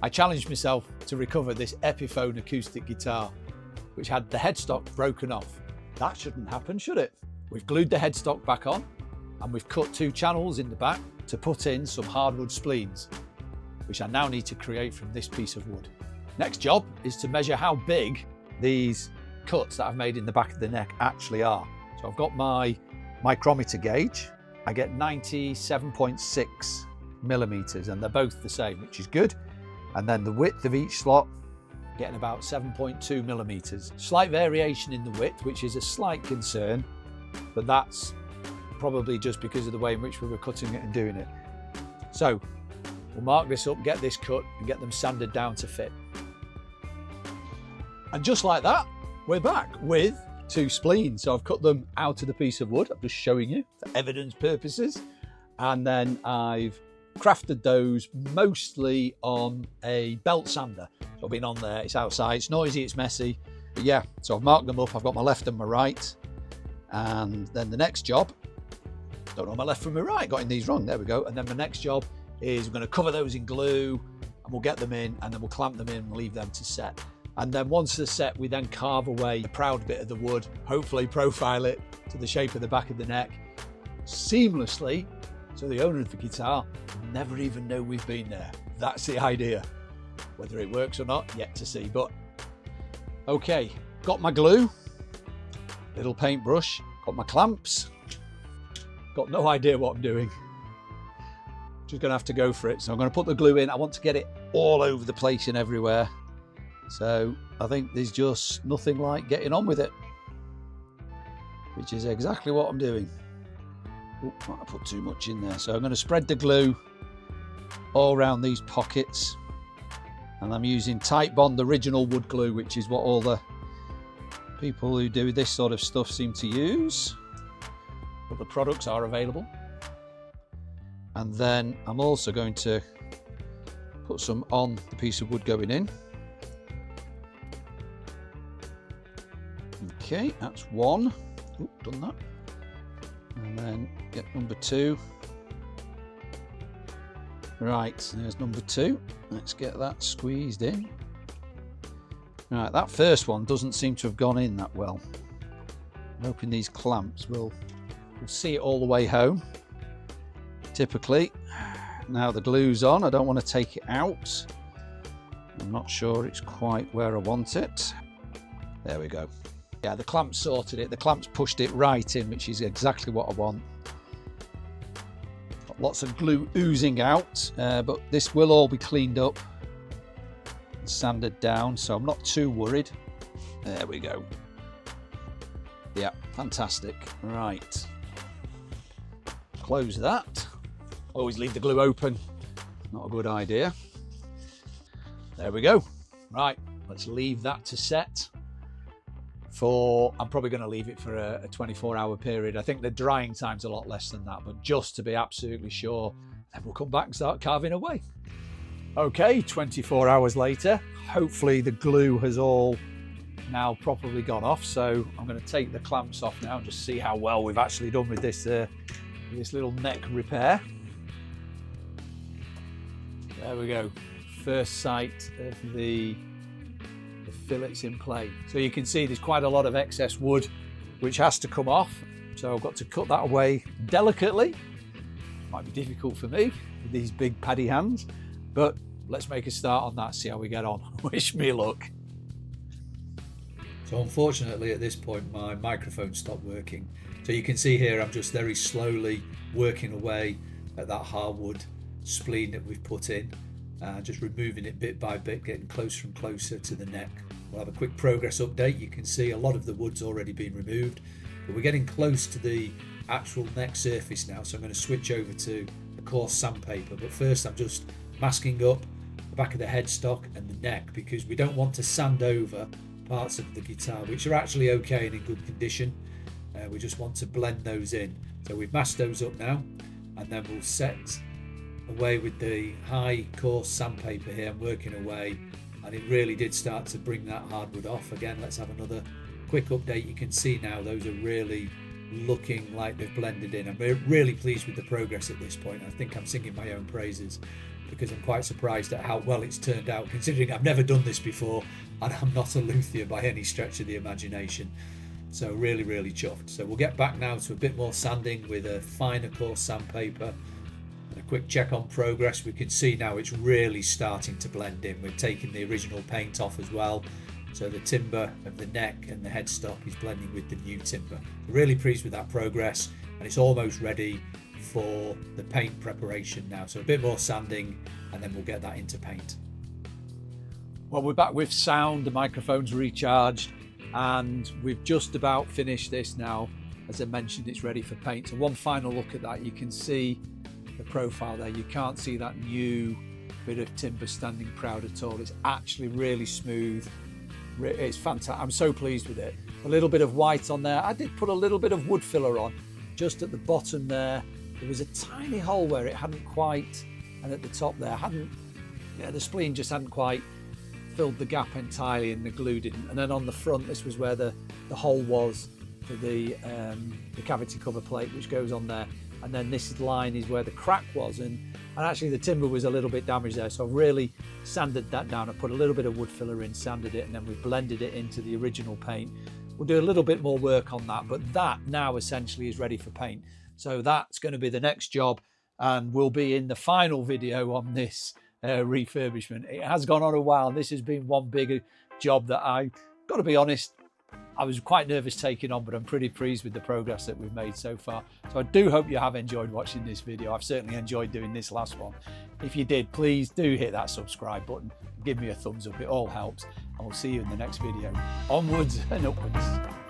I challenged myself to recover this Epiphone acoustic guitar, which had the headstock broken off. That shouldn't happen, should it? We've glued the headstock back on, and we've cut 2 channels in the back to put in some hardwood spleens, which I now need to create from this piece of wood. Next job is to measure how big these cuts that I've made in the back of the neck actually are. So I've got my micrometer gauge. I get 97.6 millimeters, and they're both the same, which is good. And then the width of each slot, getting about 7.2 millimeters. Slight variation in the width, which is a slight concern, but that's probably just because of the way in which we were cutting it and doing it. So we'll mark this up, get this cut, and get them sanded down to fit. And just like that, we're back with 2 spleens. So I've cut them out of the piece of wood. I'm just showing you for evidence purposes. And then I've crafted those mostly on a belt sander. So I've been on there, it's outside, it's noisy, it's messy. But yeah, so I've marked them up. I've got my left and my right. And then the next job, don't know my left from my right, got in these wrong, there we go. And then the next job is we're going to cover those in glue, and we'll get them in, and then we'll clamp them in and leave them to set. And then once they're set, we then carve away the proud bit of the wood, hopefully profile it to the shape of the back of the neck seamlessly, so the owner of the guitar will never even know we've been there. That's the idea. Whether it works or not, yet to see. But okay, got my glue, little paintbrush, got my clamps, got no idea what I'm doing. Just gonna have to go for it. So I'm gonna put the glue in. I want to get it all over the place and everywhere. So I think there's just nothing like getting on with it, which is exactly what I'm doing. Oh, I put too much in there. So I'm going to spread the glue all around these pockets, and I'm using Tight Bond original wood glue, which is what all the people who do this sort of stuff seem to use. But the products are available. And then I'm also going to put some on the piece of wood going in. Okay, that's 1. Oh, done that. And then get number 2. Right, there's number 2. Let's get that squeezed in. Right, that first one doesn't seem to have gone in that well. I'm hoping these clamps will see it all the way home. Typically, now the glue's on, I don't want to take it out. I'm not sure it's quite where I want it. There we go. Yeah, the clamps sorted it. The clamps pushed it right in, which is exactly what I want. Got lots of glue oozing out, but this will all be cleaned up and sanded down, so I'm not too worried. There we go. Yeah, fantastic. Right. Close that. Always leave the glue open. Not a good idea. There we go. Right, let's leave that to set. I'm probably going to leave it for a 24-hour period. I think the drying time's a lot less than that, but just to be absolutely sure, then we'll come back and start carving away. Okay, 24 hours later, hopefully the glue has all now properly gone off. So I'm going to take the clamps off now and just see how well we've actually done with this little neck repair. There we go. First sight of the fillets in play. So you can see there's quite a lot of excess wood which has to come off. So I've got to cut that away delicately. Might be difficult for me with these big paddy hands, but let's make a start on that, see how we get on. Wish me luck. So unfortunately at this point my microphone stopped working. So you can see here I'm just very slowly working away at that hardwood spleen that we've put in, just removing it bit by bit, getting closer and closer to the neck. We'll have a quick progress update. You can see a lot of the wood's already been removed, but we're getting close to the actual neck surface now, so I'm going to switch over to the coarse sandpaper. But first I'm just masking up the back of the headstock and the neck, because we don't want to sand over parts of the guitar which are actually okay and in good condition. We just want to blend those in. So we've masked those up now, and then we'll set away with the high coarse sandpaper here. I'm working away, and it really did start to bring that hardwood off. Again, let's have another quick update. You can see now those are really looking like they've blended in. I'm really pleased with the progress at this point. I think I'm singing my own praises. because I'm quite surprised at how well it's turned out, considering I've never done this before and I'm not a luthier by any stretch of the imagination. So really, really chuffed. So we'll get back now to a bit more sanding with a finer coarse sandpaper. And a quick check on progress. We can see now it's really starting to blend in. We're taking the original paint off as well. So the timber of the neck and the headstock is blending with the new timber. Really pleased with that progress, and it's almost ready for the paint preparation now. So a bit more sanding and then we'll get that into paint. Well, we're back with sound, the microphone's recharged, and we've just about finished this now. As I mentioned, it's ready for paint. So one final look at that, you can see the profile there. You can't see that new bit of timber standing proud at all. It's actually really smooth. It's fantastic. I'm so pleased with it. A little bit of white on there. I did put a little bit of wood filler on just at the bottom there. There was a tiny hole where it hadn't quite, and at the top there the spleen just hadn't quite filled the gap entirely, and the glue didn't. And then on the front, this was where the hole was for the cavity cover plate, which goes on there. And then this line is where the crack was, and actually the timber was a little bit damaged there. So I've really sanded that down. I put a little bit of wood filler in, sanded it, and then we blended it into the original paint. We'll do a little bit more work on that, but that now essentially is ready for paint. So that's going to be the next job, and will be in the final video on this refurbishment. It has gone on a while. This has been one big job that I got to be honest, I was quite nervous taking on, but I'm pretty pleased with the progress that we've made so far. So I do hope you have enjoyed watching this video. I've certainly enjoyed doing this last one. If you did, please do hit that subscribe button. Give me a thumbs up, it all helps. And we'll see you in the next video. Onwards and upwards.